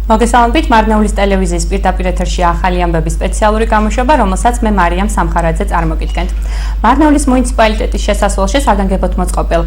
მოგესალმებით მარნეულის ტელევიზიის პირდაპირ ეთერში ახალი ამბების სპეციალური გამოშვება, რომელსაც მე მარიამ სამხარაძე წარმოგიდგენთ. მარნეულის მუნიციპალიტეტის შესასვლელში საგანგებოდ მოწყობილ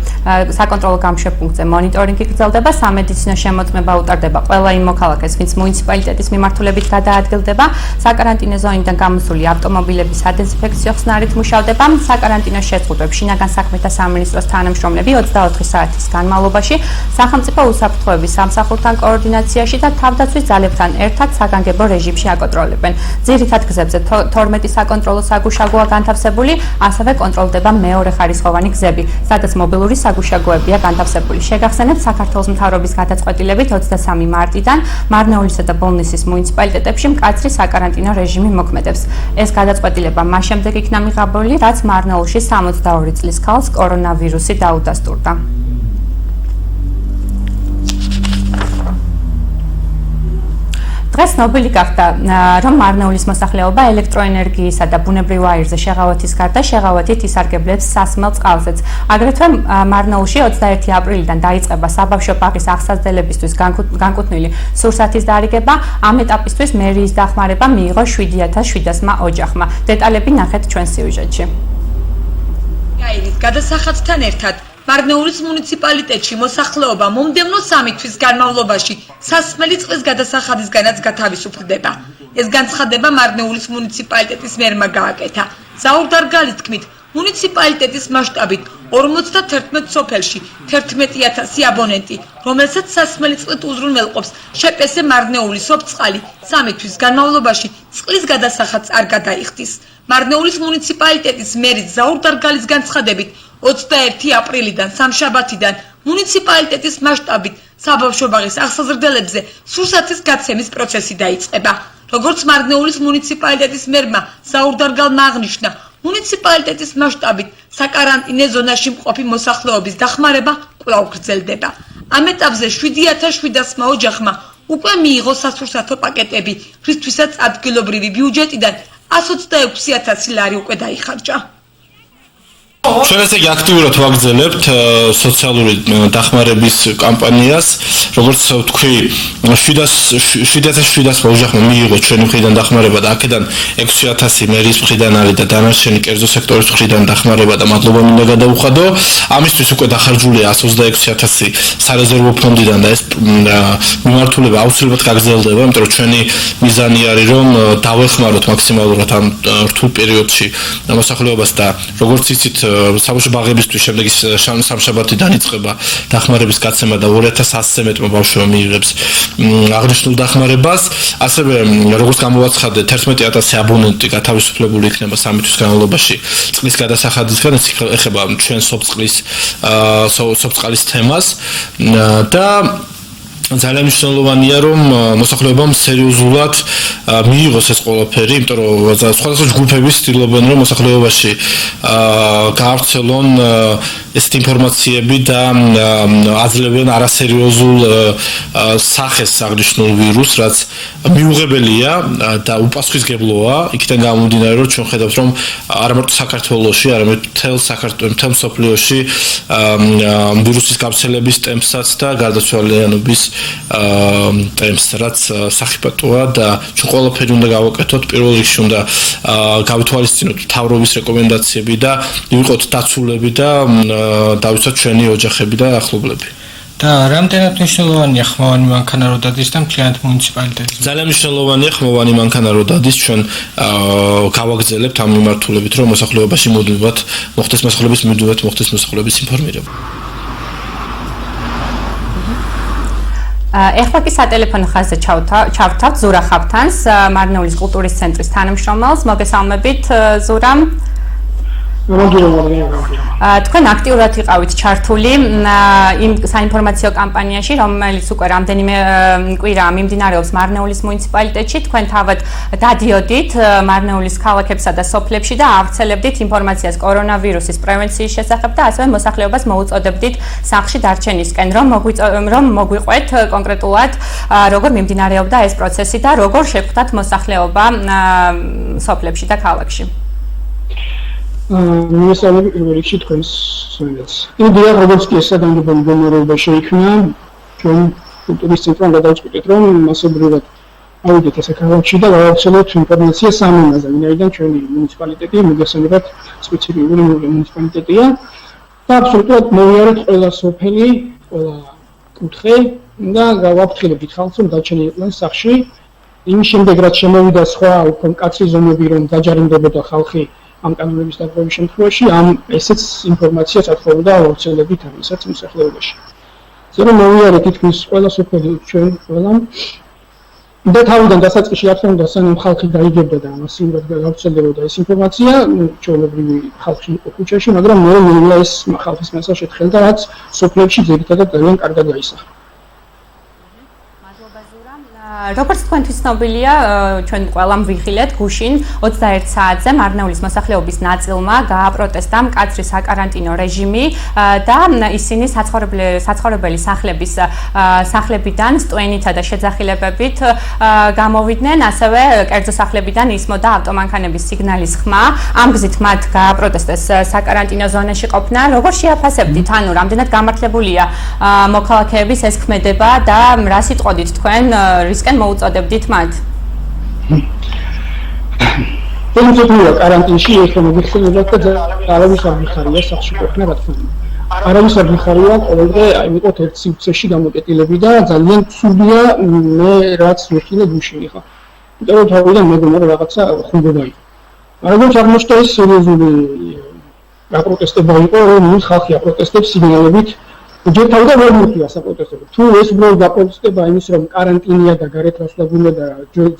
საკონტროლო გამოშვებაზე მონიტორინგი გრძელდება, სამედიცინო შემოწმება უტარდება ყველა იმ მოქალაქეს, ვინც მუნიციპალიტეტის მიმართულებით გადაადგილდება, საკარანტინო ზონიდან გამოსული ავტომობილების სადეზინფექციო ხსნარით მუშავდება, საკარანტინო შეზღუდვებს შინაგან საქმეთა სამინისტროს თანამშრომლები 24 საათის განმავლობაში სახელმწიფო უსაფრთხოების სამსახურთან კოორდინაციაში და თავდაცვის ძალებთან ერთად საგანგებო რეჟიმში აკონტროლებენ. ძირითად გზებზე 12 საკონტროლო საგუშაგოა განთავსებული, ასევე კონტროლდება მეორე ხარისხოვანი გზები, სადაც მობილური საგუშაგოებია განთავსებული. შეგახსენებთ, საქართველოს მთავრობის გადაწყვეტილებით 23 მარტიდან მარნეულისა და ბოლნისის მუნიციპალიტეტებში მკაცრი საკარანტინო რეჟიმი მოქმედებს. ეს გადაწყვეტილება მას შემდეგ იქნა მიღებული, რაც მარნეულში 62 წლის ქალს კორონავირუსი დაუდასტურდა. დღეს ცნობილი გახდა, რომ მარნეულის მოსახლეობა ელექტროენერგიისა და ბუნებრივ აირზე შეღავათის გარდა შეღავათით ისარგებლებს სასმელ წყალზეც. აგრეთვე მარნეულში 21 აპრილიდან დაიწყება საბავშვო ბაღის აღსაზრდელებისთვის განკუთვნილი სურსათის დარიგება. ამ ეტაპისთვის მერიის დახმარება მიიღო 7700-მა ოჯახმა. დეტალები ნახეთ ჩვენ სიუჟეტში. აირის გადასახადთან ერთად მარნეულის მუნიციპალიტეტში მოსახლეობა მომდევნო 3 თვის განმავლობაში სასმელი წყლის გადასახადისგანაც გათავისუფლდება. ეს განცხადება მარნეულის მუნიციპალიტეტის მერმა გააკეთა. ზაურდარგალის თქმით, მუნიციპალიტეტის მასშტაბით 51 სოფელში 11000 აბონენტი, რომელსაც სასმელი წყლით უზრუნველყოფს შპს მარნეული სოფწყალი 3 თვის განმავლობაში წყლის გადასახადს არ გადაიხდის. მარნეულის მუნიციპალიტეტის მერის ზაურდარგალის განცხადებით 21 აპრილიდან სამშაბათიდან მუნიციპალიტეტის მასშტაბით საბავშვო ბაღის აღსაზრდელებზე სურსათის გაცემის პროცესი დაიწყება. როგორც მარნეულის მუნიციპალიტეტის მერმა ზაურდარგალმა აღნიშნა, მუნიციპალიტეტის მასშტაბით საკარანტინო ზონაში მყოფი მოსახლეობის დახმარება კვლავ გრძელდება. ამ ეტაპზე 7700-მა ოჯახმა უკვე მიიღო სასურსათო პაკეტები, რისთვისაც ადგილობრივი ბიუჯეტიდან 126000 ლარი უკვე დაიხარჯა. ჩვენ ესე იგი აქტიურად ვაგრძელებთ სოციალური დახმარების კამპანიას, როგორც ვთქვი, 7700 ოჯახმა მიიღო ჩვენი მხრიდან დახმარება და აქედან 6000 მერის მხრიდან არის და დანარჩენი კერძო სექტორის მხრიდან დახმარება და მადლობა მინდა გადაუხადო. ამისთვის უკვე დახარჯულია 126000 სარეზერვო ფონდიდან და ეს მიმართულება აუცილებლად გაგრძელდება, იმიტომ რომ ჩვენი მიზანი არის რომ დავეხმაროთ მაქსიმალურად ამ რთულ პერიოდში მოსახლეობას და როგორც იცით საბავშვო ბაღებისთვის შემდეგ სამშაბათიდან იწყება დახმარების გაცემა და 2100-ზე მეტმა ბავშვმა მიიღებს აღნიშნულ დახმარებას. ასევე როგორც გამოვაცხადე 11000 აბონენტი გათავისუფლებული იქნება 3 თვის განმავლობაში წყლის გადასახადისგან. ეს ეხება ჩვენ სოფწყალის თემას და ძალიან მნიშვნელოვანია რომ მოსახლეობამ სერიოზულად მიიღოს ეს ყველაფერი, იმიტომ რომ სხვადასხვა ჯგუფები ცდილობენ რომ მოსახლეობაში გაავრცელონ ესეთ ინფორმაციები და აძლევენ არასერიოზულ სახეს აღნიშნულ ვირუსს, რაც მიუღებელია და უპასუხისმგებლოა. იქიდან გამომდინარე რომ ჩვენ ხედავთ რომ არა მარტო საქართველოში, არამედ მთელ მსოფლიოში ვირუსის გავრცელების ტემპსაც და გარდაცვალიანობის ტემპს, რაც სახიფათოა და ჩვენ ყველაფერი უნდა გავაკეთოთ. პირველ რიგში უნდა გავითვალისწინოთ მთავრობის რეკომენდაციები და ვიყოთ დაცულები და დავიცვათ ჩვენი ოჯახები და ახლობლები. და რამდენად მნიშვნელოვანია ხმოვანი მანქანა რო დადის და მთლიანად მუნიციპალიტეტში? ძალიან მნიშვნელოვანია ხმოვანი მანქანა რო დადის, ჩვენ გავაგრძელებთ ამ მიმართულებით, რომ მოსახლეობაში მუდმივად მოხდეს მოსახლეობის ინფორმირება. ეხლა კი სატელეფონო ხაზზე ჩავთავთ ზურა ხავთანს, მარნეულის კულტურის ცენტრის თანამშრომელს. მოგესალმებით ზურა. თქვენ აქტიურად იყავით ჩართული იმ საინფორმაციო კამპანიაში, რომელიც უკვე რამდენიმე კვირაა მიმდინარეობს მარნეულის მუნიციპალიტეტში. თქვენ თავად დადიოდით მარნეულის ქალაქებსა და სოფლებში და ავრცელებდით ინფორმაციას კორონავირუსის პრევენციის შესახებ და ასევე მოსახლეობას მოუწოდებდით სახლში დარჩენისკენ, რომ მოგვიყვეთ კონკრეტულად როგორ მიმდინარეობდა ეს პროცესი და როგორ შეხვდათ მოსახლეობა სოფლებში და ქალაქში. მისალები პირველ რიგში თქვენს სულაც. იდეა როგორც კი ეს საგანგებო მდგომარეობა შეიქმნა, ჩვენ კულტურის ცენტრთან გადავწყვიტეთ, რომ მასობრივად ავიდეთ ესე ქალაქში და გავავრცელოთ ინფორმაცია სამ ენაზე, ვინაიდან ჩვენი მუნიციპალიტეტი მოგესალმებით სპეციალური მუნიციპალიტეტია და აბსოლუტურად მოვიარეთ ყველა სოფელი, ყველა კუთხე და გავაფრთხილებთ ხალხს, რომ დაჩენილიყვნენ სახლში. იმის შემდეგ, რაც შემოვიდა სხვა უფრო მკაცრი ზომები, რომ დაჯარიმდებოდა ხალხი ამ კანონების დარღვევის შემთხვევაში, ამ ესეც ინფორმაციას ათხოვდა აუცილებლად ამისაც მოსახლეობაში. ზერო მოვიარეთ თითქმის ყველა სოფელი ჩვენ ყველამ და თავიდან დასაწყისში არ თქონდა სანამ ხალხი გაიგებდა და მასიურად გავრცელდებოდა ეს ინფორმაცია, ჩვეულებრივი ხალხი იყო ქუჩაში, მაგრამ მე ეს ხალხის მასა შეთხელდა, რაც სოფლებში ძირითადად ძალიან კარგად გაისახა. როგორც თქვენთვის ცნობილია, ჩვენ ყველამ ვიხილეთ გუშინ 21 საათზე მარნეულის მოსახლეობის ნაწილმა გააპროტესტა მკაცრი საკარანტინო რეჟიმი და ისინი საცხოვრებელი სახლებიდან სტვენითა და შეძახილებებით გამოვიდნენ, ასევე კერძო სახლებიდან ისმოდა ავტომანქანების სიგნალის ხმა. ამ გზით მათ გააპროტესტეს საკარანტინო ზონაში ყოფნა. როგორ შეაფასებდით, ანუ რამდენად გამართლებულია მოქალაქეების ეს ქმედება და რა სიტყვით თქვენ რისკენ მოუწოდებდით მათ? პრინციპულად კარანტინში ეხლა მოგიხსენებათ და არავის არ მიხარია სახლში ყოფნა, რა თქმა უნდა. არავის არ მიხარია ყოველდღე აიმიყოთ ერთ სივრცეში გამოკეტილები და ძალიან ცუდია მე რაც ვიხილე გუშინ ხა. იმიტომ რომ თავიდან მეგონა რაღაცა ხუმრობა იყო. მაგრამ აღმოჩნდა ეს სერიოზული აპროტესტება იყო, რომ ხალხი აპროტესტებს სიგნალებით ჯერ თავიდან ვერ მივხვია საპროტესტებო. თუ ეს უბრალოდ აპროტესტება იმის რომ კარანტინია და გარეთ რასვლაბულა და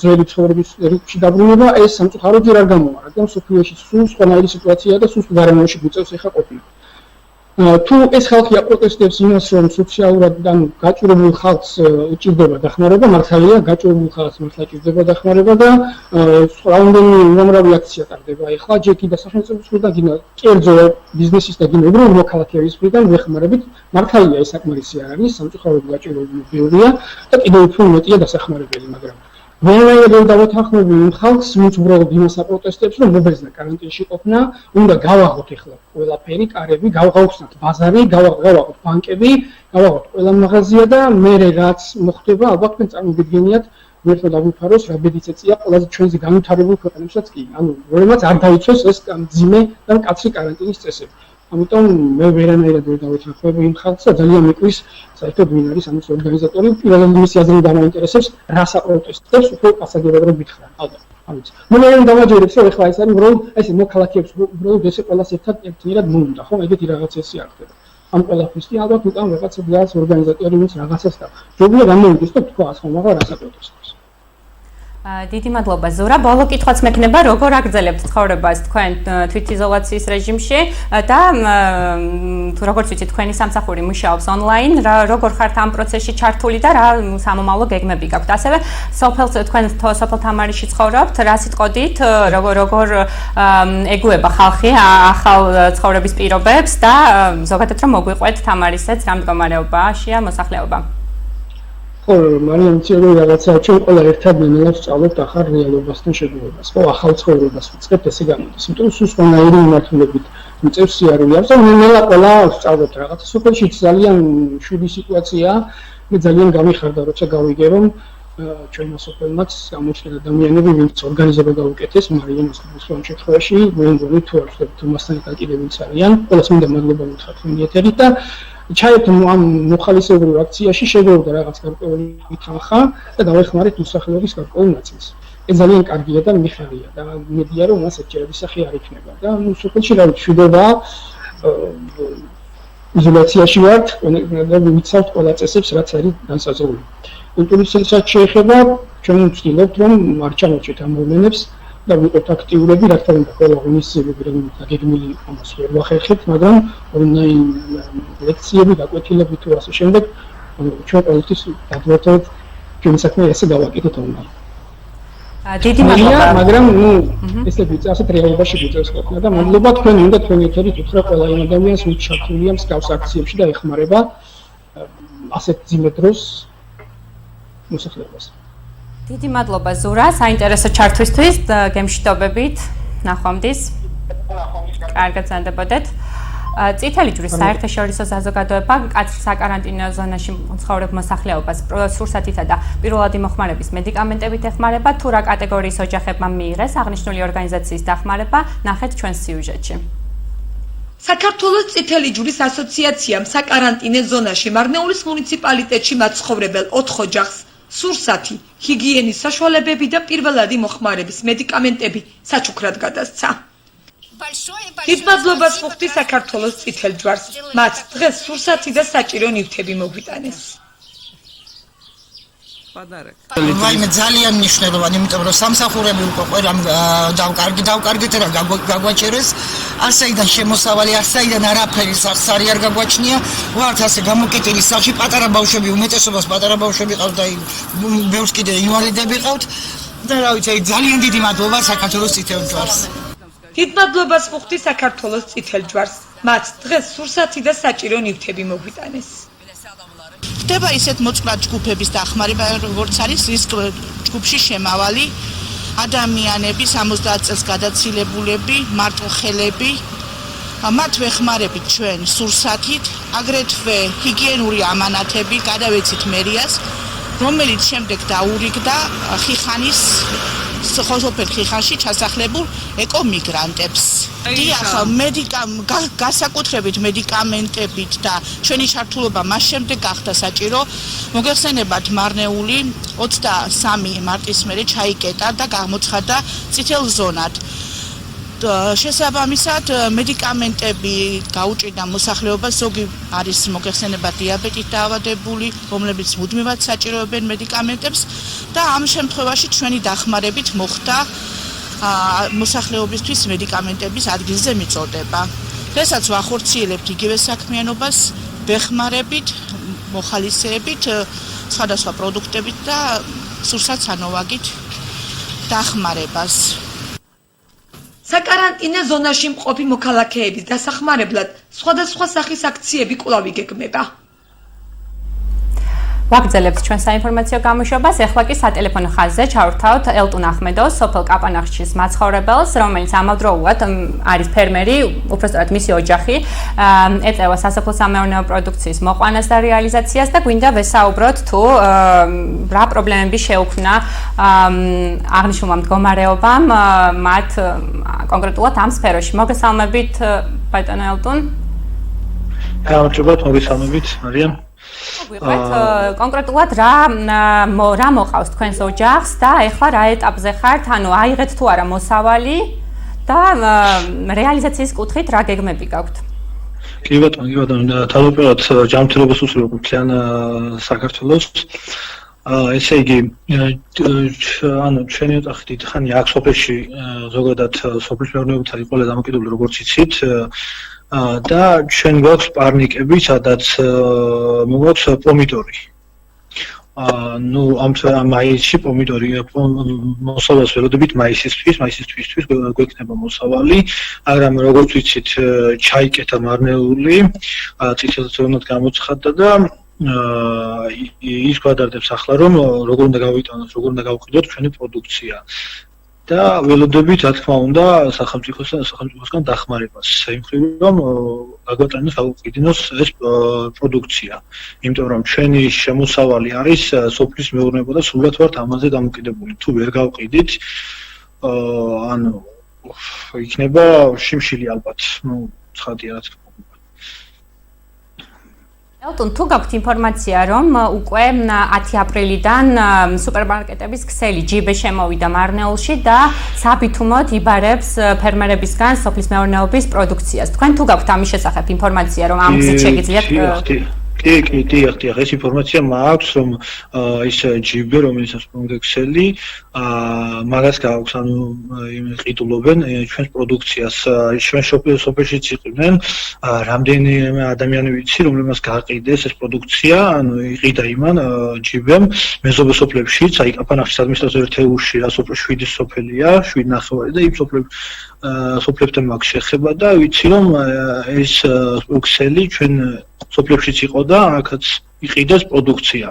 ძველი ცხოვრების რიტმში დაბრუნება, ეს სამწუხაროდ ჯერ არ გამოვა, რადგან სოფლიოში სულ სხვანაირი სიტუაციაა და სულ გარემოში გვიწევს ეხა ყოფნა. თუ ეს ხალხი აპროტესტებს იმას, რომ სოციალურად ან გაჭირებულ ხალხს უჭირდება დახმარება, მართალია გაჭირებულ ხალხს მართლა უჭირდება დახმარება და რამდენი უამრავი აქცია ტარდება. ეხლა ჯერ კიდევ სახელმწიფოს მხრიდან გინდა კერძო ბიზნესის და გინდა უბრალოდ მოქალაქეების მხრიდან ვეხმარებით. მართალია ეს საკმარისი არ არის, სამწუხაროდ გაჭირებული ბევრია და კიდევ უფრო მეტია დასახმარებელი, მაგრამ ვერაერთი დავეთანხმები იმ ხალხს, ვინც უბრალოდ იმას აპროტესტებს, რომ მობეზრდა კარანტინში ყოფნა, უნდა გავაღოთ ეხლა ყველაფერი, კარები, გავხსნათ ბაზარი, გავაღოთ ბანკები, გავაღოთ ყველა მაღაზია და მე რაც მოხდება, ალბათ თქვენ წარმოგიდგენიათ, ვერთხელ დავიფაროს, რა ბედიც ეწია ყველაზე ჩვენზე განვითარებულ ქვეყნებსაც კი, ანუ რომელმაც არ დაიცვეს ეს მძიმე და მკაცრი კარანტინის წესები. ამიტომ მე ვერანაირად ვერ დავეთანხმები იმ ხალხს და ძალიან მეკვის საერთოდ ვინ არის ამის ორგანიზატორი, პირველად მისი აზრი დამაინტერესებს, რას აპროტესტებს, უფრო პასაგებად რომ გითხრა. ალბათ, ამით. მე ვერ დავაჯერებს, რომ ეხლა ეს არის უბრალოდ ესე მოქალაქეებს უბრალოდ ესე ყველას ერთად ერთნაირად მოუნდა, ხო? ეგეთი რაღაც ესე არ ხდება. ამ ყველაფრის კი ალბათ უკან რაღაცა გას ორგანიზატორი ვინც რაღაცას და ჯობია გამოვიდეს და თქვა, ხო, მაგრამ რას აპროტესტებს. დიდი მადლობა ზურა. ბოლო კითხვაც მექნება, როგორ აგრძელებთ ცხოვრებას თქვენ თვითიზოლაციის რეჟიმში და როგორც ვიცით, თქვენი სამსახური მუშაობს ონლაინ, როგორ ხართ ამ პროცესში ჩართული და რა სამომავლო გეგმები გაქვთ? ასევე თქვენ სოფელ თამარიში ცხოვრობთ, რა სიტყვით, როგორ ეგუება ხალხი ახალ ცხოვრების პირობებს და ზოგადად რომ მოგვიყვეთ თამარისეც რა მდგომარეობაშია მოსახლეობა? ხო, მარიამ ცირო რაღაცა ჩვენ ყველა ერთად ნელ-ნელა ვსწავლობთ ახალ რეალობასთან შეგუებას. ხო, ახალ ცხოვრებას ვიწყებთ, ესე გამოდის. იმიტომ რომ სულ სხვანაირი მიმართულებით მიწევს სიარული. ამიტომ ნელ-ნელა ყველა ვსწავლობთ რაღაცა. სოფელში ძალიან შვიდი სიტუაციაა. მე ძალიან გამიხარდა, როცა გავიგე, რომ ჩვენმა სოფელმაც გამოჩნდა ადამიანები, ვინც ორგანიზება გაუკეთეს, მარიამის ამ შემთხვევაში, მე მგონი თუ არ ვხდებით მასთან ერთად კიდევ ვინც არიან, ყველას მინდა მადლობა ვუთხრათ ეთერით და ჩაერთო ამ მოხალისეობრივ აქციაში შეგეუდა რაღაც გარკვეული თანხა და დავეხმარეთ მოსახლეობის გარკვეულ ნაწილს. ეს ძალიან კარგია და მიხარია და მედია რომ მას ეჭერების სახე არ იქნება და სოფელში რა ვიცი შვიდობა იზოლაციაში ვართ და ვიცავთ ყველა წესებს რაც არის განსაზღვრული. კულტურის ცენტრსაც შეეხება ჩვენ ვცდილობთ რომ არ ჩამოჭრით ამ მოვლენებს და ვიყოთ აქტიურები, რა თქმა უნდა, ყველა ინიციატივები რომელიც გეგმილი ამას ვერ ვახერხებთ, მაგრამ ონლაინ ლექციები, გაკვეთილები თუ ასე შემდეგ, ჩვენ ყოველთვის გადავერთოთ ჩვენი საქმე ესე გავაკეთოთ ონლაინ. დიდი მადლობა. მაგრამ ესე ვიცი, ასეთ რეალობაში გვიწევს ყოფნა და მადლობა თქვენ უნდა თქვენი ეთერით უთხრა ყველა იმ ადამიანს, ვინც ჩართულია მსგავს აქციებში და ეხმარება ასეთ ძიმე დროს მოსახლეობას. დიდი მადლობა ზურა, საინტერესო ჩართვისთვის, გემშვიდობებით, ნახვამდის. კარგად ზანდებოდეთ. წითელი ჯვრის საერთაშორისო საზოგადოება კაცრ საკარანტინო ზონაში მცხოვრებ მოსახლეობას სურსათითა და პირველადი მოხმარების მედიკამენტებით ეხმარება, თუ რა კატეგორიის ოჯახებმა მიიღეს აღნიშნული ორგანიზაციის დახმარება, ნახეთ ჩვენს სიუჟეტში. საქართველოს წითელი ჯვრის ასოციაციამ საკარანტინე ზონაში მარნეულის მუნიციპალიტეტში მაცხოვრებელ 4 ოჯახს სურსათი, ჰიგიენის საშუალებები და პირველადი მოხმარების მედიკამენტები საჩუქრად გადასცა. დიდმადლობას ვუხდი საქართველოს წითელ ჯვარს. მათ დღეს სურსათი და საჭირო ნივთები მოგვიტანეს. ვაიმე ძალიან მნიშვნელოვანი, იმიტომ რომ სამსახურები უკვე ყველამ დავკარგეთ რა გაგვაჭერეს. არსაიდან შემოსავალი, არსაიდან არაფერი სახსარი არ გაგვაჩნია. ვართ ასე გამოკეტილი სახში, პატარა ბავშვები, უმეტესობას პატარა ბავშვები ყავთ და ბევრს კიდე ინვალიდები ყავთ. და რა ვიცი, ძალიან დიდი მადლობა საქართველოს წითელ ჯვარს. დიდმადლობას ვუხდი საქართველოს წითელ ჯვარს. მათ დღეს სურსათი და საჭირო ნივთები მოგვიტანეს. ხდება ისეთ მოწყვლად ჯგუფების დახმარება, როგორც არის ის ჯგუფში შემავალი ადამიანები, 70 წელს გადაცილებულები, მარტოხელები. მათ ვეხმარებით ჩვენ სურსათით, აგრეთვე ჰიგიენური ამანათები გადავეცით მერიას, რომელიც შემდეგ დაურიგდა ხიხანის სოფელ ხიხანში ჩასახლებულ ეკომიგრანტებს. დიახ, განსაკუთრებით მედიკამენტებით და ჩვენი ჩართულობა მას შემდეგ გახდა საჭირო. მოგეხსენებათ, მარნეული 23 მარტის მერე ჩაიკეტა და გამოცხადდა წითელ ზონად. შესაბამისად, მედიკამენტები გაუჭირდა მოსახლეობას, ზოგი არის მოგეხსენებათ დიაბეტით დაავადებული, რომლებიც მუდმივად საჭიროებენ მედიკამენტებს და ამ შემთხვევაში ჩვენი დახმარებით მოხდა მოსახლეობისთვის მედიკამენტების ადგილზე მიწოდება. დღესაც ვახორციელებთ იგივე საქმიანობას, ვეხმარებით, მოხალისეებით, სხვადასხვა პროდუქტებით და სურსათ სანოვაგით დახმარებას. საკარანტინე ზონაში მყოფი მოქალაქეების დასახმარებლად სხვადასხვა სახის აქციები კვლავ იგეგმება. ვაგრძელებთ ჩვენ საინფორმაციო გამოშვებას. ეხლა კი სატელეფონო ხაზზე ჩავრთავთ ელტუნ ახმედოვს, სოფელ კაპანახშის მაცხოვრებელს, რომელიც ამავდროულად არის ფერმერი, უпростоრად მისი ოჯახი, ეწევა სასოფლო-სამეურნეო პროდუქციის მოყვანას და რეალიზაციას და გვინდა ვესაუბროთ თუ რა პრობლემები შეუქმნა აღნიშნულმა მდგომარეობამ მათ კონკრეტულად ამ სფეროში. მოგესალმებით ბატონო ელტუნ. გამარჯობათ, მოგესალმებით, მარიამ. გვიყვეთ კონკრეტულად რა მოყავს თქვენს ოჯახს და ეხლა რა ეტაპზე ხართ, ანუ აიღეთ თუ არა მოსავალი და რეალიზაციის კუთხით რა გეგმები გაქვთ? კი ბატონო, თავდაპირველად ჯანმრთელობას უსწრებთ მთლიან საქართველოს. ესე იგი, ანუ ჩვენი ოთახი დიდხანია აქ სოფელში ზოგადად სოფლის მეურნეობითაც ყველა დამოკიდებული როგორც იცით. და ჩვენ გვაქვს პარნიკები, სადაც მოგვაქვს პომიდორი. ნუ ამ მაისში პომიდორი მოსავალს ველოდებით მაისისთვის გვექნება მოსავალი, მაგრამ როგორც ვიცით, ჩაიკეტა მარნეული, წითელ ზონად გამოცხადდა და ის გვადარდებს ახლა რომ როგორ უნდა გავიტანოთ, როგორ უნდა გავყიდოთ ჩვენი პროდუქცია. და ველოდებით, რა თქმა უნდა, სახელმწიფოსგან დახმარებას, იმ მხრივ რომ გაგვატანოს, გავუყიდინოს ეს პროდუქცია. იმიტომ რომ ჩვენი შემოსავალი არის სოფლის მეურნეობა და სულად ვართ ამაზე დამოკიდებული. თუ ვერ გავყიდით, ანუ იქნება შიმშილი ალბათ. ნუ ცხადია რა თქმა უნდა. ელტუნ, თუ გაქვთ ინფორმაცია, რომ უკვე 10 აპრილიდან სუპერმარკეტების ქსელი ჯიბე შემოვიდა მარნეულში და საბითუმოდ იბარებს ფერმერებისგან სოფლის მეურნეობის პროდუქციას. თქვენ თუ გაქვთ ამის შესახებ ინფორმაცია, რომ ამ გზით შეგიძლიათ კი, ეს ინფორმაცია მაქვს, რომ ის ჯიბე, რომელიც ასპონდე ქსელი, მაგას გააქვს, ანუ ყიდულობენ ჩვენს პროდუქციას. ჩვენ სოფელშიც იყვნენ რამდენიმე ადამიანი ვიცი, რომლებმაც გააყიდეს ეს პროდუქცია, ანუ იყიდა იმან ჯიბემ მეზობე სოფლებშიც, აი კაპანახის ადმინისტრაციულ ერთეულში, რა სოფელი 7 სოფელია, 7.5 და იმ სოფლებთან მაქვს შეხება და ვიცი რომ ეს ქსელი ჩვენ სოფლებშიც იყო და აქაც იყიდეს პროდუქცია.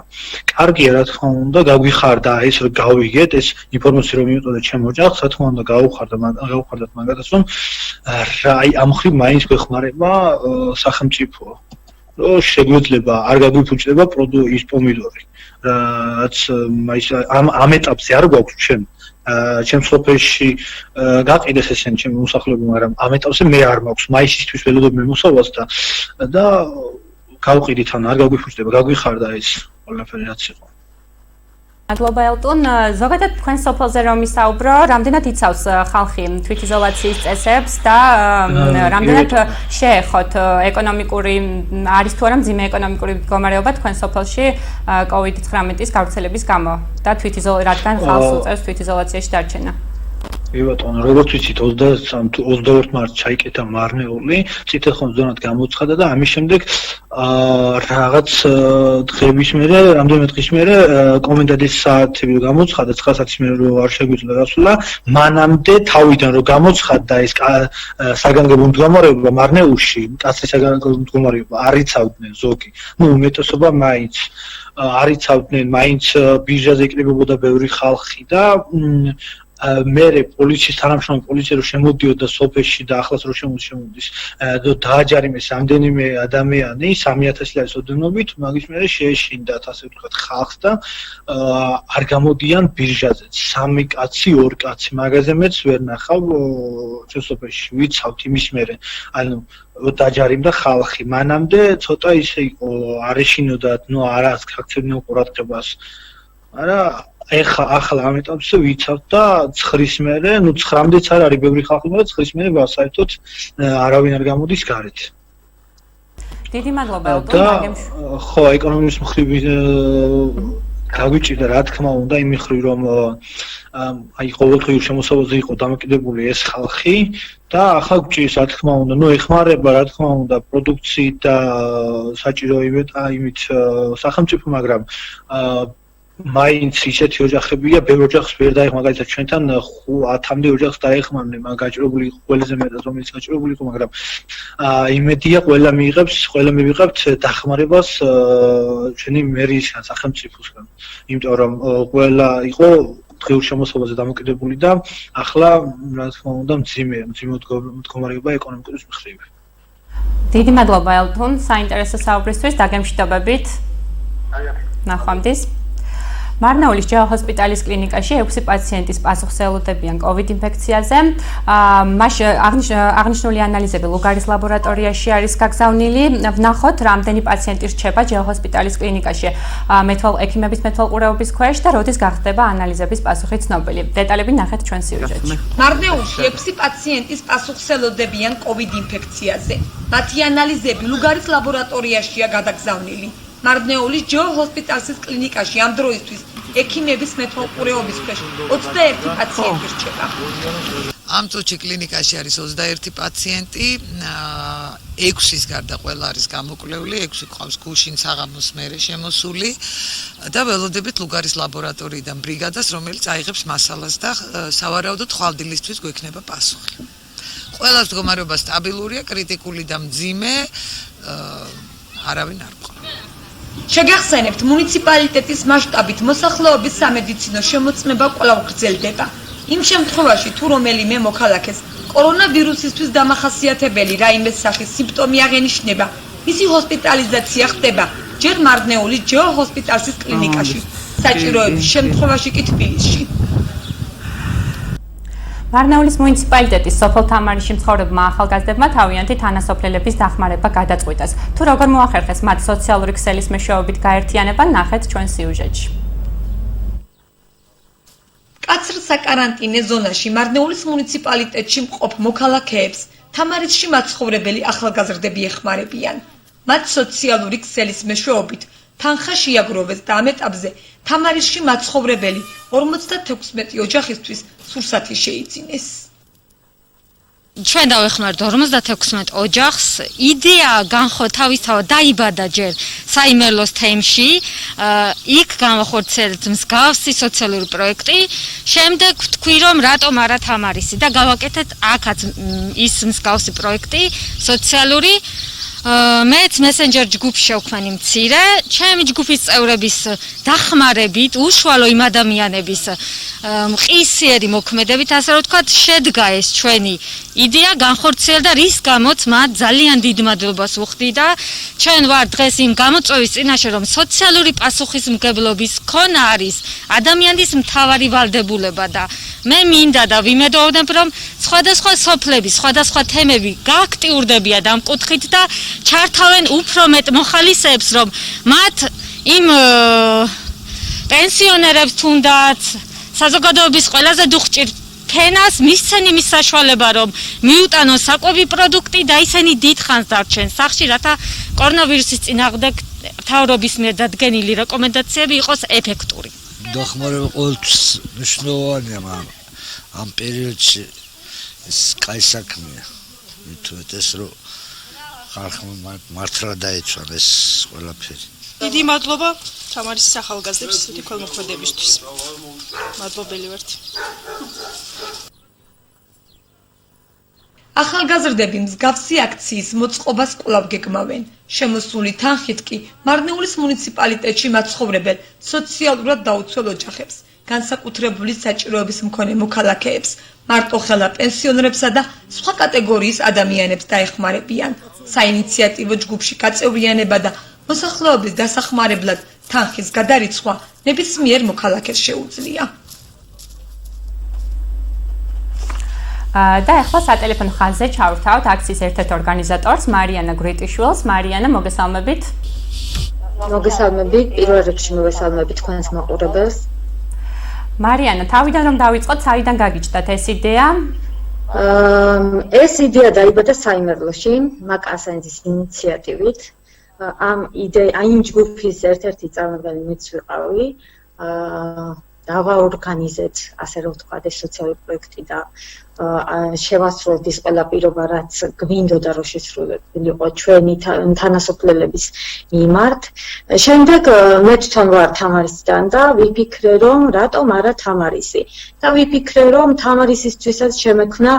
კარგია, რა თქმა უნდა, გაგვიხარდა ეს რომ გავიგეთ, ეს ინფორმაცია რომ მივუწოდეთ ჩემ ოჯახს, რა თქმა უნდა, გავუხარდათ მაგათაც რომ აი ამ ხრივ მაინც გვეხმარება სახელმწიფო. რომ შეგვეძლება არ გაგვიფუჭდება ის პომიდორი. რაც ამ ეტაპზე არ გვაქვს ჩემ სოფელში გაყიდეს ესენი ჩემი მოსახლეობა, მაგრამ ამ ეტაპზე მე არ მაქვს. მაისისთვის ველოდებ მე მოსავალს და გავყიდით, ან არ გაგვიფუჭდება, გაგვიხარდა ეს ყველაფერი რაც იყო. მადლობა ელტონ, ზოგადად თქვენ სოფელზე რომ ისაუბრო, რამდენად იცავს ხალხი თვითიზოლაციის წესებს და რამდენად შეეხოთ ეკონომიკური არის თუ არა მძიმე ეკონომიკური მდგომარეობა თქვენ სოფელში COVID-19-ის გავრცელების გამო და რადგან ხალხს უწევს თვითიზოლაციაში დარჩენა? ბატონო, როგორც ვიცით 22 მარტს ჩაიკეთა მარნეული, წითელხმის ზონად გამოცხადა და ამის შემდეგ რაღაც დღების მერე, რამდენიმე დღის მერე კომენდანტის საათები გამოცხადა, 9 საათის მერე რომ არ შეგვიძლია გასვლა, მანამდე თავიდან რომ გამოცხადდა ეს საგანგებო მდგომარეობა მარნეულში, კაცრი საგანგებო მდგომარეობა არ იცავდნენ ზოგი. უმეტესობა მაინც არ იცავდნენ, მაინც ბირჟაზე იკრიბებოდა ბევრი ხალხი და მერე პოლიციის თანამშრომელი პოლიცია რომ შემოდიოდა სოფელში და ახლაც რომ შემოდის დააჯარიმეს რამდენიმე ადამიანი 3000 ლარის ოდენობით, მაგის მერე შეეშინდათ ასე ვთქვათ ხალხს და არ გამოდიან ბირჟაზე. 3 კაცი, 2 კაცი მაგაზე მეც ვერ ნახავ ჩვენ სოფელში ვიცავთ იმის მერე. ანუ დაჯარიმდა ხალხი. მანამდე ცოტა ისე იყო, არ ეშინოდათ, არ აქცევდნენ ყურადღებას. არა ახლა ამ ეტაპზე ვიცავთ და 9-ის მერე, 9-მდეც არ არის ბევრი ხალხი, მაგრამ 9-ის მერე საერთოდ არავინ არ გამოდის გარეთ. დიდი მადლობა ელტონ. ხო, ეკონომიკის მხრივ გაგვიჭირდა რა თქმა უნდა იმ მხრივ რომ აი ყოველდღიურ შემოსავალზე იყო დამოკიდებული ეს ხალხი და ახლა გვჭირს რა თქმა უნდა, ეხმარება რა თქმა უნდა პროდუქციით და საჭირო იმით სახელმწიფო, მაგრამ მაინც ისეთი ოჯახებია, ბევრ ოჯახს ვერ დაეხმარა, მაგალითად ჩვენთან 10-მდე ოჯახს დაეხმარნენ, მაგ გაჭირებული იყო ყველაზე მეტად, რომელიც გაჭირებული იყო, მაგრამ იმედია ყველა მივიღებთ დახმარებას ჩვენი მერიისგან, სახელმწიფოსგან, იმიტომ რომ ყველა იყო დღეურ შემოსავალზე დამოკიდებული და ახლა რა თქმა უნდა მძიმე მდგომარეობა ეკონომიკის მხრივ. დიდი მადლობა ელტონ, საინტერესო საუბრისთვის, დაგემშვიდობებით. ნახვამდის. მარნეულის ჯეოჰოსპიტალის კლინიკაში 6 პაციენტის პასუხს ელოდებიან COVID ინფექციაზე. აღნიშნული ანალიზები ლუგარის ლაბორატორიაში არის გაგზავნილი. ვნახოთ, რამდენი პაციენტი რჩება ჯეოჰოსპიტალის კლინიკაში ექიმების მეთვალყურეობის ქვეშ და როდის გახდება ანალიზების პასუხი ცნობილი. დეტალები ნახეთ ჩვენ სიუჟეტში. მარნეულში 6 პაციენტის პასუხს ელოდებიან COVID ინფექციაზე. მათი ანალიზები ლუგარის ლაბორატორიაშია გადაგზავნილი. მარნეულის ჯეოჰოსპიტალის კლინიკაში ამ დროისთვის ექიმების მეთვალყურეობის ქვეშ 21 პაციენტი რჩება. ამ წუთში კლინიკაში არის 21 პაციენტი, 6-ის გარდა ყველა არის გამოკვლეული, 6 ყავს გუშინ საღამოს მერე შემოსული და ველოდებით ლუგარის ლაბორატორიიდან ბრიგადას, რომელიც აიღებს მასალას და სავარაუდოდ ხვალდილისთვის გვექნება პასუხი. ყველას მდგომარეობა სტაბილურია, კრიტიკული და მძიმე არავინ არ ყავს. შეგახსენებთ, მუნიციპალიტეტის მასშტაბით მოსახლეობის სამედიცინო შემოწმება კვლავ გრძელდება. იმ შემთხვევაში, თუ რომელიმე მოქალაქეს კორონავირუსისთვის დამახასიათებელი რაიმე სახის სიმპტომი აღენიშნება, მისი ჰოსპიტალიზაცია ხდება ჯერ მარნეულის ჯეოჰოსპიტალის კლინიკაში, საჭიროების შემთხვევაში კი თბილისში. მარნეულის მუნიციპალიტეტის სოფელ თამარიში მცხოვრებმა ახალგაზრდებმა თავიანთი თანასოფლელების დახმარება გადაწყვიტეს. თუ როგორ მოახერხეს მათ სოციალური ქსელის მეშვეობით გაერთიანება, ნახეთ ჩვენ სიუჟეტში. კაცრ საკარანტინე ზონაში მარნეულის მუნიციპალიტეტში მყოფ მოქალაქეებს თამარისში მაცხოვრებელი ახალგაზრდები ეხმარებიან. მათ სოციალური ქსელის მეშვეობით თანხა შეაგროვეს და ამ ეტაპზე თამარისში მაცხოვრებელი 56 ოჯახისთვის სურსათი შეიძინეს. ჩვენ დავეხმართ 56 ოჯახს. იდეა განხო თავისთავად დაიბადა ჯერ საიმერლოს თემში, იქ განახორციელეთ მსგავსი სოციალური პროექტი. შემდეგ ვთქვი, რომ რატომ არა თამარისი და გავაკეთეთ აქაც ის მსგავსი პროექტი სოციალური. მეც მესენჯერ ჯგუფში შევქმნი მცირე, ჩემი ჯგუფის წევრების დახმარებით, უშუალო იმ ადამიანების მყისიერი მოქმედებით, ასე რომ ვთქვათ, შედგა ეს ჩვენი იდეა, განხორციელდა, რის გამოც მათ ძალიან დიდ მადლობას ვუხდი და ჩვენ ვარ დღეს იმ გამოწვევის წინაშე, რომ სოციალური პასუხისმგებლობის ქონა არის ადამიანის მთავარი ვალდებულება და მე მინდა და ვიმედოვებ, რომ სხვადასხვა სოფლები, სხვადასხვა თემები გააქტიურდებიან ამ კუთხით და ჩართავენ უფრო მეტ მოხალისეებს, რომ მათ იმ პენსიონერებს თუნდაც საზოგადოების ყველაზე დუხჭირ ფენას მისცენ იმის საშუალება, რომ მიუტანონ საკვები პროდუქტი და ისინი დიდხანს დარჩენ სახლში, რათა კორონავირუსის წინააღმდეგ მთავრობის მიერ დადგენილი რეკომენდაციები იყოს ეფექტური. დახმარება ყოველთვის მნიშვნელოვანია, მაგრამ ამ პერიოდში ეს კაი საქმეა. მithmet ეს რომ ხალხმა მართლა დაეცვალა ეს ყველაფერი. დიდი მადლობა თამარის ახალგაზრდებს დიდი ქველმოქმედებისთვის. მადლობელი ვართ. ახალგაზრდები მსგავსი აქციის მოწყობას კვლავ გეგმავენ. შემოსული თანხით კი მარნეულის მუნიციპალიტეტში მაცხოვრებელ სოციალურად დაუცველ ოჯახებს, განსაკუთრებული საჭიროების მქონე მოქალაქეებს, მარტოხელა პენსიონერებსა და სხვა კატეგორიის ადამიანებს დაეხმარებიან. საინიციატივო ჯგუფში გაწევრიანება და მოსახლეობის დასახმარებლად თანხის გადარიცხვა ნებისმიერ მოქალაქეს შეუძლია. და ახლა სატელეფონო ხაზზე ჩავრთავთ აქციის ერთ-ერთ ორგანიზატორს მარიანა გრიტიშვილს. მარიანა, მოგესალმებით. მოგესალმებით, პირველ რიგში მოგესალმებით თქვენს მაყურებელს. მარიანა, თავიდან რომ დავიწყოთ, საიდან გაგიჩნდათ ეს იდეა? ეს იდეა დაიბადა საიმერლოში, მაკასენძის ინიციატივით. ამ ჯგუფის ერთ-ერთი წარმომადგენელი მეც ვიყავი. დავაორგანიზეთ, ასე რომ ვთქვათ, ეს სოციალური პროექტი და შევასრულეთ ის ყველა პირობა, რაც გვინდოდა რომ შესრულებულიყო ჩვენი თანასოფლელების მიმართ. შემდეგ მე თვითონ ვარ თამარისიდან და ვიფიქრე, რომ რატომ არა თამარისი. და ვიფიქრე, რომ თამარისისთვისაც შემექმნა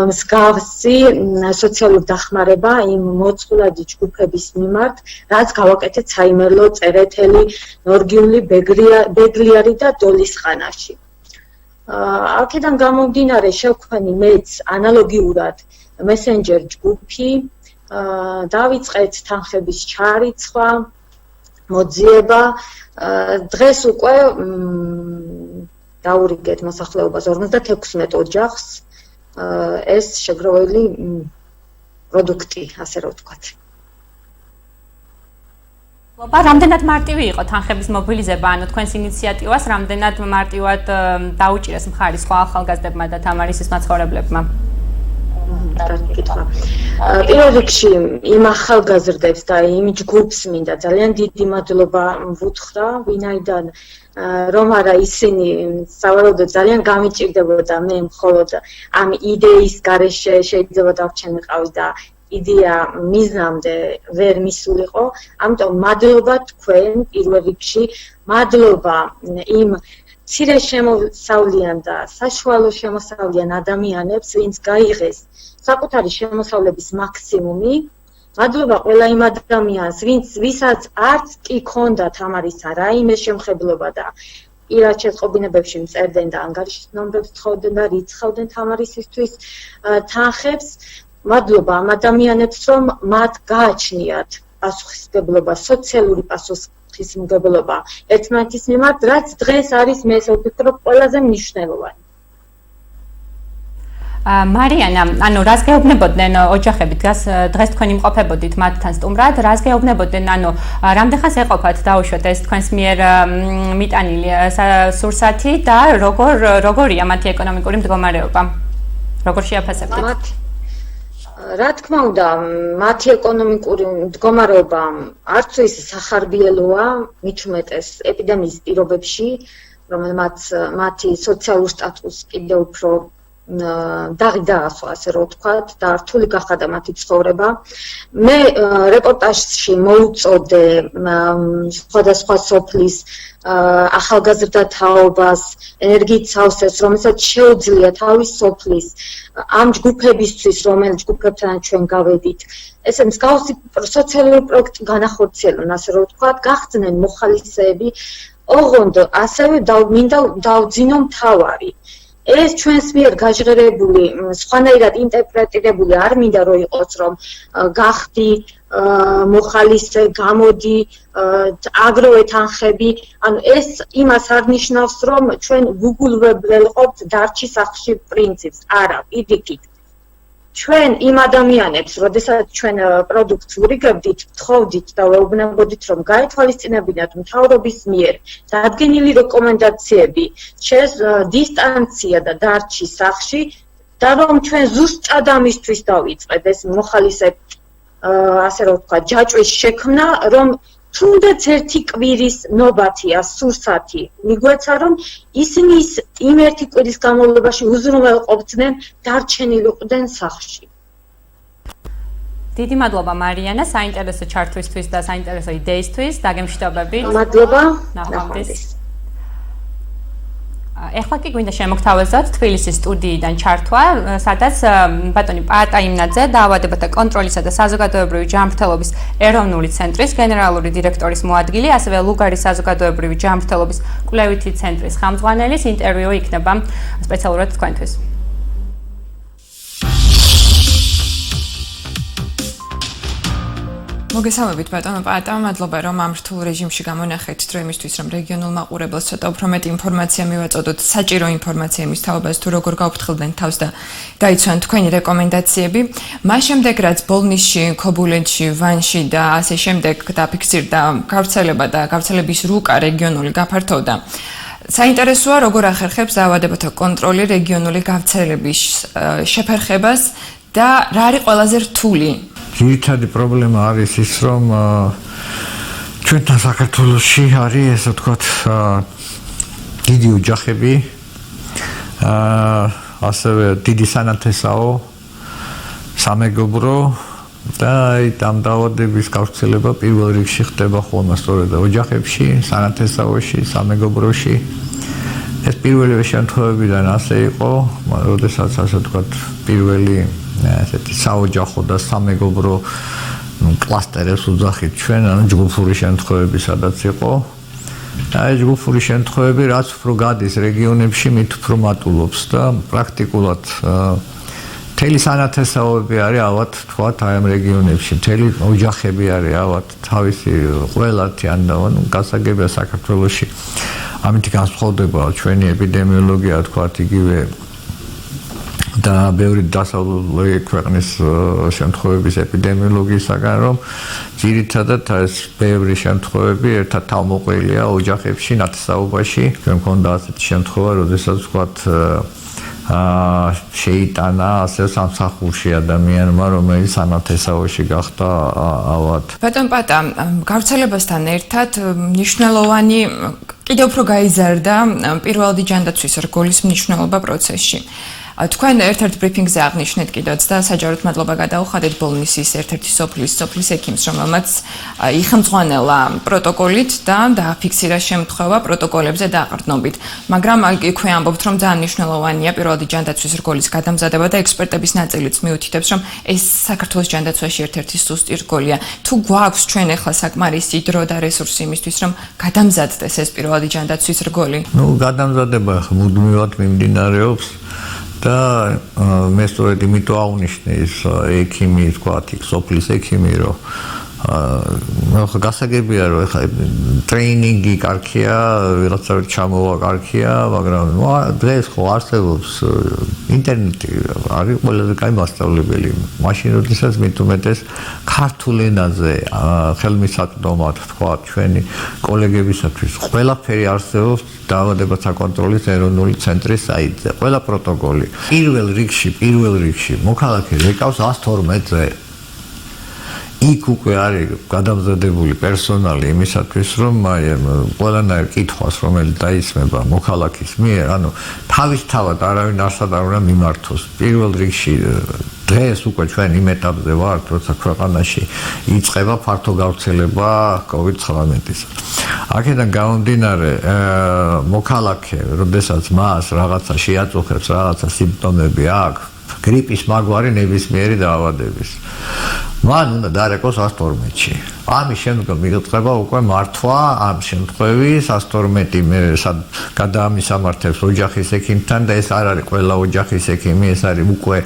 მსგავსი სოციალური დახმარება იმ მოწყვლადი ჯგუფების მიმართ, რაც გავაკეთეთ საიმერლო, წერეთელი, ნორგიული, ბეგლიარი და დოლის ხანაში. აქედან გამომდინარე შევქმნი მეც ანალოგიურად მესენჯერ ჯგუფი, დავიწყეთ თანხების ჩარიცხვა, მოძიება. დღეს უკვე დაურიგეთ მოსახლეობას 56 ოჯახს ეს შეგროვილი პროდუქტი, ასე რომ ვთქვათ. რამდენად მარტივი იყო თანხების მობილიზება, ანუ თქვენს ინიციატივას რამდენად მარტივად დაუჭირეს მხარი სხვა ახალგაზრდებმა და თამარისის მაცხოვრებლებმა? პირველ რიგში იმ ახალგაზრდებს და იმ ჯგუფს მინდა ძალიან დიდი მადლობა ვუთხრა, ვინაიდან რომ არა ისინი სავარაუდოდ ძალიან გამიჭირდებოდა მე მხოლოდ ამ იდეის გარეშე შეიძლება დავრჩენიყავი და იდეა მიზნამდე ვერ მისულიყო, ამიტომ მადლობა თქვენ პირველ რიგში, მადლობა იმ მცირე შემოსავლიან და საშუალო შემოსავლიან ადამიანებს, ვინც გაიღეს საკუთარი შემოსავლების მაქსიმუმი. მადლობა ყველა იმ ადამიანს, ვისაც არც კი ქონდა თამარისა რაიმე შემხებლობა და პირად შეწყობინებებში მწერდნენ და ანგარიშის ნომრებს თხოვდნენ და რიცხავდნენ თამარისისთვის თანხებს. მადლობა ამ ადამიანებს, რომ მათ გააჩნიათ პასუხისმგებლობა, სოციალური პასუხისმგებლობა ერთმანეთის მიმართ, რაც დღეს არის მე ვფიქრობ ყველაზე მნიშვნელოვანი. მარიანა, ანუ რას გეუბნებოდნენ ოჯახები, დღეს თქვენ იმყოფებოდით მათთან სტუმრად, რას გეუბნებოდნენ, ანუ რამდენხანს ეყოფათ დაუშვათ ეს თქვენს მიერ მიტანილი სურსათი და როგორია მათი ეკონომიკური მდგომარეობა? როგორ შეაფასებთ? რა თქმა უნდა, მათი ეკონომიკური მდგომარეობა არც ის სახარბიელოა, მით უმეტეს ეპიდემიის პირობებში, რომელმაც მათი სოციალური სტატუსი კიდევ უფრო დაასვა, ასე რომ ვთქვათ, და რთული გახადა მათი ცხოვრება. მე რეპორტაჟში მოვუწოდე სხვადასხვა სოფლის ახალგაზრდა თაობას, ენერგიით სავსეს, რომელსაც შეუძლია თავის სოფლის ამ ჯგუფებისთვის, რომელიც ჯგუფებთან ჩვენ გავედით, ესე მსგავსი სოციალური პროექტი განახორციელონ, ასე რომ ვთქვათ, გახდნენ მოხალისეები, ოღონდ ასევე მინდა დავძინო მთავარი. ეს ჩვენს მიერ გაჟღერებული, სხვანაირად ინტერპრეტირებული არ მინდა რომ იყოს, რომ გახდი მოხალისე, გამოდი, აგროვე თანხები, ანუ ეს იმას არ ნიშნავს, რომ ჩვენ გუგულვებელყოფთ დარჩის სახლში პრინციპს. არა, პირიქით. ჩვენ იმ ადამიანებს, როდესაც ჩვენ პროდუქტს ვრიგებდით, თხოვდით და ვეუბნებოდით, რომ გაეთვალისწინებინათ მთავრობის მიერ დადგენილი რეკომენდაციები, დისტანცია და დარჩის სახლში და რომ ჩვენ ზუსტად ამისთვის დავიწყეთ ეს მოხალისე, ასე რომ ვთქვათ, ჯაჭვის შექმნა, რომ თუნდაც ერთი კვირის ნობათია, სურსათი მიგვეცა, რომ ისინი იმ ერთი კვირის განმავლობაში უზრუნველყოფდნენ, დარჩენილიყვნენ სახლში. დიდი მადლობა მარიანა, საინტერესო ჩართვისთვის და საინტერესო იდეისთვის, დაგემშვიდობებით. მადლობა. ნახვამდის. ეხლა კი გვინდა შემოგთავაზოთ თბილისის სტუდიიდან ჩართვა, სადაც ბატონი პაატა იმნაძე, დაავადებათა კონტროლისა და საზოგადოებრივი ჯანმრთელობის ეროვნული ცენტრის გენერალური დირექტორის მოადგილე, ასევე ლუგარის საზოგადოებრივი ჯანმრთელობის კვლევითი ცენტრის ხელმძღვანელის ინტერვიუ იქნება სპეციალურად თქვენთვის. მოგესალმებით ბატონო პაატა, მადლობა რომ ამ რთულ რეჟიმში გამონახეთ დრო იმისთვის, რომ რეგიონულ მაყურებელს ცოტა უფრო მეტი ინფორმაცია მივაწოდოთ, საჭირო ინფორმაცია იმის თაობას თუ როგორ გაუფრთხილდნენ თავს და გაიცვან თქვენი რეკომენდაციები. მას შემდეგ რაც ბოლნისში, ქობულეთში, ვანში და ასე შემდეგ დაფიქსირდა გავრცელება და გავრცელების რუკა რეგიონული გაფართოვდა. საინტერესოა როგორ ახერხებს დაავადებათა კონტროლი რეგიონული გავრცელების შეფერხებას და რა არის ყველაზე რთული? ძირითადი პრობლემა არის ის, რომ ჩვენთან საქართველოში არის, ესე ვთქვათ, დიდი ოჯახები, ასევე დიდი სანათესაო, სამეგობრო და ამ დაავადების გავრცელება პირველ რიგში ხდება ხოლმე სწორედ ოჯახებში, სანათესაოში, სამეგობროში. ეს პირველივე შემთხვევებიდან ასე იყო, როდესაც ასე ვთქვათ, პირველი ესეთი საოჯახო და სამეგობრო კლასტერებს უძახით ჩვენ, ანუ ჯგუფური შემთხვევები სადაც იყო. და ეს ჯგუფური შემთხვევები რაც უფრო გადის რეგიონებში, მით უფრო მატულობს და პრაქტიკულად მთელი სანათესაოები არის ალბათ თქვათ აი ამ რეგიონებში, მთელი ოჯახები არის ალბათ თავისი ყველათი ანუ გასაგებია საქართველოში. ამით განსხვავდება ჩვენი ეპიდემიოლოგია თქვათ იგივე და ბევრი დასავლური ქვეყნის შემთხვევების ეპიდემიოლოგიისაგან, რომ ძირითადად ეს ბევრი შემთხვევები ერთად თავმოყრილია ოჯახებში, ნათესაობაში. ჩვენ მქონდა ასეთი შემთხვევა, როდესაც ვთქვათ შეიტანა ასე სამსახურში ადამიანმა, რომელიც სანათესაოში გახდა ალბათ. ბატონ პატა, გავრცელებასთან ერთად მნიშვნელოვანი კიდევ უფრო გაიზარდა პირველადი ჯანდაცვის რგოლის მნიშვნელობა პროცესში. თქვენ ერთ-ერთ ბრიფინგზე აღნიშნეთ კიდეც და საჯაროდ მადლობა გადაუხადეთ ბოლნისის ერთ-ერთი სოფლის ექიმს, რომელმაც იხმძღვანელა პროტოკოლით და დააფიქსირა შემთხვევა პროტოკოლებზე დაყრდნობით. მაგრამ იქვე ამბობთ, რომ ძალიან მნიშვნელოვანია პირველადი ჯანდაცვის რგოლის გადამზადება და ექსპერტების ნაწილიც მიუთითებს, რომ ეს საქართველოს ჯანდაცვაში ერთ-ერთი სუსტი რგოლია. თუ გვაქვს ჩვენ ახლა საკმარისი დრო და რესურსი იმისთვის, რომ გადამზადდეს ეს პირველადი ჯანდაცვის რგოლი? გადამზადება მუდმივად მიმდინარეობს. და მე სწორედ იმიტომ აღნიშნე ის ექიმი, თქვათ, სოფლის ექიმი, რომ გასაგებია, რომ ეხლა ტრეინინგი კარგია, ვიღაცა ჩამოვა კარგია, მაგრამ დღეს ხო არსებობს ინტერნეტი, არის ყველაზე კაი მასწავლებელი. მაშინ როდესაც მით უმეტეს ქართულ ენაზე ხელმისაწვდომად, თქვათ, ჩვენი კოლეგებისათვის ყველაფერი არსებობს დაავადებათა კონტროლის ეროვნული ცენტრის საიტზე, ყველა პროტოკოლი. პირველ რიგში მოქალაქე ეკავს 112-ზე. იქ უკვე არის გადამზადებული პერსონალი იმისათვის, რომ ყველანაირ კითხვას, რომელიც დაისმება მოქალაქის მიერ, ანუ თავისთავად არავინ არსად არ უნდა მიმართოს. პირველ რიგში დღეს უკვე ჩვენ იმ ეტაპზე ვართ, როცა ქვეყანაში იწყება ფართო გავრცელება COVID-19-ის. აქედან გამომდინარე, მოქალაქე, როდესაც მას რაღაცა შეაწუხებს, რაღაცა სიმპტომები აქვს, გრიპის მაგვარი ნებისმიერი დაავადების. მან უნდა დარეკოს 112-ში. ამის შემდგომ მიიღება უკვე მართვა ამ შემთხვევის 112 მე გადაამისამართებს ოჯახის ექიმთან და ეს არ არის ყველა ოჯახის ექიმი, ეს არის უკვე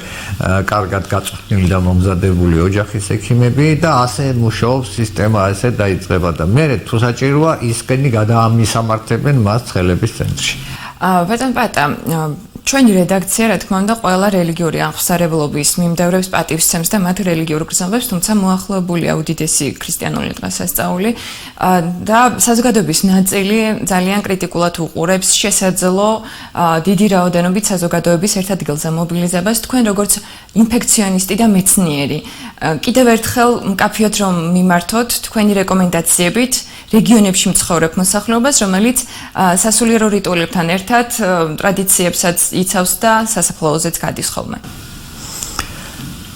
კარგად გაწვრთნილი და მომზადებული ოჯახის ექიმები და ასე მუშაობს სისტემა, ესე დაიწყება და მე თუ საჭიროა ისინი გადაამისამართებენ მას ცხელების ცენტრში. ბატონ პატა, ჩვენი რედაქცია, რა თქმა უნდა, ყველა რელიგიური აღსარებლობის მიმდევრებს პატივსცემს და მათ რელიგიურ გრძნობებს, თუმცა მოახლოებულია უდიდესი ქრისტიანული დღესასწაული და საზოგადოების ნაწილი ძალიან კრიტიკულად უყურებს შესაძლო დიდი რაოდენობით საზოგადოების ერთ ადგილზე მობილიზებას, თქვენ როგორც ინფექციონისტი და მეცნიერი. კიდევ ერთხელ მკაფიოდ რომ მიმართოთ თქვენი რეკომენდაციებით რეგიონებში მცხოვრებ მოსახლეობას, რომელიც სასულიერო რიტუალებთან ერთად ტრადიციებსაც იცავს და სასაფლაოზეც გადის ხოლმე.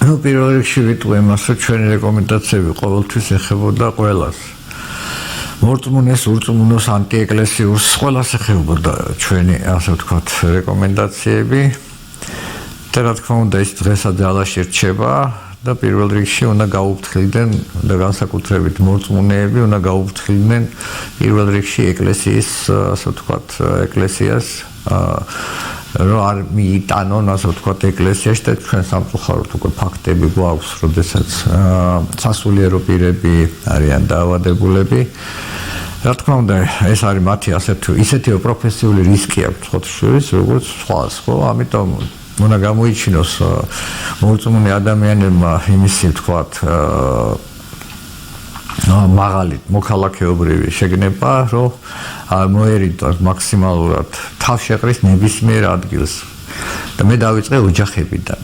ნუ პირველ რიგში ვიტყვი იმას, რომ ჩვენი რეკომენდაციები ყოველთვის ეხებოდა ყველას. მორწმუნეს, ურწმუნოს, ანტიეკლესიურს, ყველას ეხებოდა ჩვენი, ასე ვთქვათ, რეკომენდაციები. და რა თქმა უნდა, ის დღესაც ძალაში რჩება. და პირველ რიგში უნდა გაუფრთხილდნენ და განსაკუთრებით მორწმუნეები უნდა გაუფრთხილდნენ პირველ რიგში ეკლესიის, ასე ვთქვათ, ეკლესიას რომ არ მიიტანონ, ასე ვთქვათ, ეკლესიაში და ჩვენ სამწუხაროდ უკვე ფაქტები გვაქვს, როდესაც სასულიერო პირები არიან დაავადებულები. რა თქმა უნდა, ეს არის მათი ისეთივე პროფესიული რისკი აქვს ხოთშორის, როგორც სხვას, ხო? ამიტომ უნდა გამოიჩინოს მორწმუნე ადამიანებმა იმისი ვთქვათ მაღალი მოქალაქეობრივი შეგნება, რომ მოერიდოს მაქსიმალურად თავშეყრის ნებისმიერ ადგილს. და მე დავიწყე ოჯახებიდან.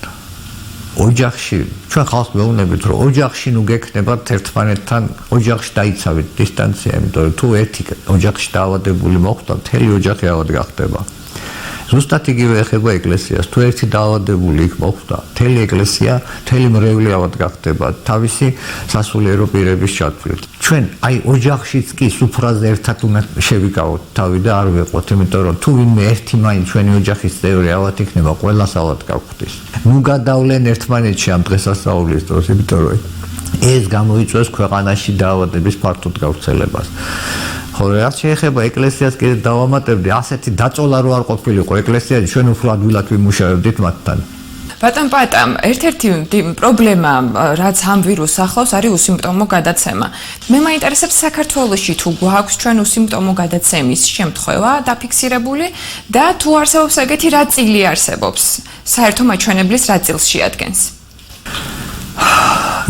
ოჯახში ჩვენ ხალხს მეუბნებით, რომ ოჯახში ნუ გექნებათ ერთმანეთთან, ოჯახში დაიცავით დისტანცია, იმიტომ რომ თუ ერთი ოჯახში დაავადებული მოხვდა, მთელი ოჯახი ავად გახდება. ზუსტად იგივე ეხება ეკლესიას. თუ ერთი დაავადებული იქ მოხვდა, მთელი ეკლესია, მთელი მრევლი ავად გახდება თავისი სასულიერო პირების ჩათვლით. ჩვენ აი ოჯახშიც კი სუფრაზე ერთად უნდა შევიკავოთ თავი და არ ვეყოთ, იმიტომ რომ თუ ვინმე ერთი მაინც ჩვენი ოჯახის წევრი ავად იქნება, ყველას ავად გაგვხდის. ნუ გადავლენ ერთმანეთში ამ დღესასწაულის დროს, იმიტომ რომ ეს გამოიწვევს ქვეყანაში დაავადების ფართოდ გავრცელებას. ხო, რაც შეეხება ეკლესიას კიდე დავამატებდი, ასეთი დაწოლა რო არ ყოფილიყო ეკლესიაში, ჩვენ უფრო ადვილად ვიმუშავებდით მათთან. ბატონ პატა, ერთ-ერთი პრობლემა, რაც ამ ვირუსს ახლავს, არის უსიმპტომო გადაცემა. მე მაინტერესებს საქართველოში თუ გვაქვს ჩვენ უსიმპტომო გადაცემის შემთხვევა დაფიქსირებული და თუ არსებობს ეგეთი რა წილი არსებობს, საერთო მაჩვენებლის რა წილს შეადგენს.